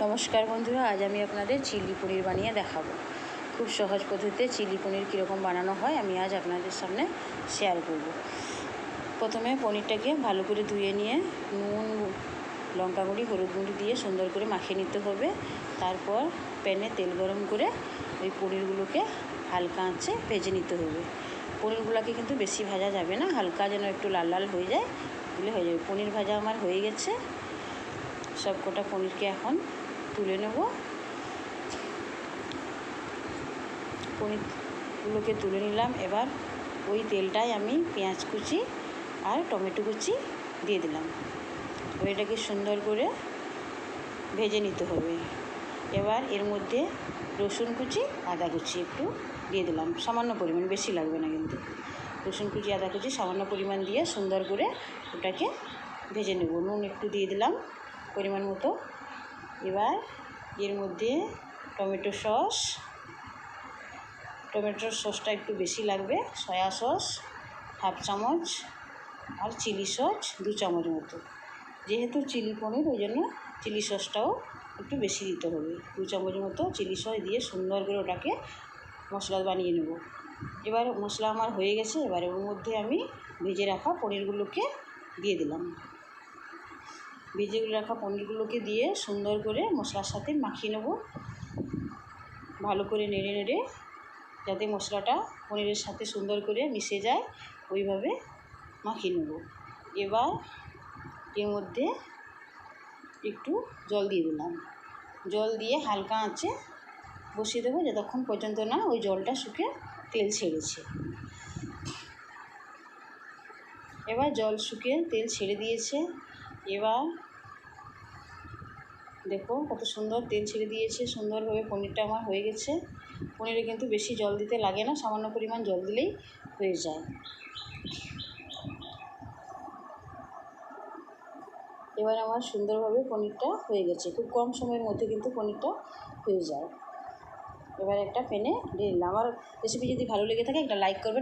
নমস্কার বন্ধুরা, আজ আমি আপনাদের চিলি পনির বানিয়ে দেখাবো। খুব সহজ পদ্ধতিতে চিলি পনির কীরকম বানানো হয় আমি আজ আপনাদের সামনে শেয়ার করব। প্রথমে পনিরটাকে ভালো করে ধুয়ে নিয়ে নুন, লঙ্কা গুঁড়ি, হলুদ গুঁড়ি দিয়ে সুন্দর করে মাখিয়ে নিতে হবে। তারপর প্যানে তেল গরম করে ওই পনিরগুলোকে হালকা আঁচে ভেজে নিতে হবে। পনিরগুলোকে কিন্তু বেশি ভাজা যাবে না, হালকা যেন একটু লাল লাল হয়ে যায়, তাহলে হয়ে যাবে। পনির ভাজা আমার হয়ে গেছে। সব কটা পনিরকে এখন তুলে নেব। পনিরগুলোকে তুলে নিলাম। এবার ওই তেলটায় আমি পেঁয়াজ কুচি আর টমেটো কুচি দিয়ে দিলাম। এটাকে সুন্দর করে ভেজে নিতে হবে। এবার এর মধ্যে রসুন কুচি, আদা কুচি একটু দিয়ে দিলাম, সামান্য পরিমাণ, বেশি লাগবে না কিন্তু। রসুন কুচি, আদা কুচি সামান্য পরিমাণ দিয়ে সুন্দর করে ওটাকে ভেজে নেব। নুন একটু দিয়ে দিলাম পরিমাণ মতো। এবার এর মধ্যে টমেটোর সসটা একটু বেশি লাগবে, সয়া সস হাফ চামচ আর চিলি সস 2 চামচ মতো। যেহেতু চিলি পনির ওই জন্য চিলি সসটাও একটু বেশি দিতে হবে। 2 চামচ মতো চিলি সস দিয়ে সুন্দর করে ওটাকে মশলা বানিয়ে নেব। এবার মশলা আমার হয়ে গেছে। এবার ওর মধ্যে আমি ভেজে রাখা পনিরগুলোকে দিয়ে দিলাম। ভেজে রাখা পনিরগুলোকে দিয়ে সুন্দর করে মশলার সাথে মাখিয়ে নেব। ভালো করে নেড়ে নেড়ে যাতে মশলাটা পনিরের সাথে সুন্দর করে মিশে যায়, ওইভাবে মাখিয়ে নেব। এবার এর মধ্যে একটু জল দিয়ে দিলাম। জল দিয়ে হালকা আঁচে বসিয়ে দেবো যতক্ষণ পর্যন্ত না ওই জলটা শুকে তেল ছেড়েছে। এবার জল শুকিয়ে তেল ছেড়ে দিয়েছে। এবার দেখো কত সুন্দর তেল ছেড়ে দিয়েছে, সুন্দরভাবে পনিরটা আমার হয়ে গেছে। পনিরে কিন্তু বেশি জল দিতে লাগে না, সামান্য পরিমাণ জল দিলেই হয়ে যায়। এবার আমার সুন্দরভাবে পনিরটা হয়ে গেছে। খুব কম সময়ের মধ্যে কিন্তু পনিরটা হয়ে যায়। এবার একটা প্যানে ঢেলে নিলাম। আমার রেসিপি যদি ভালো লেগে থাকে একটা লাইক করবেন।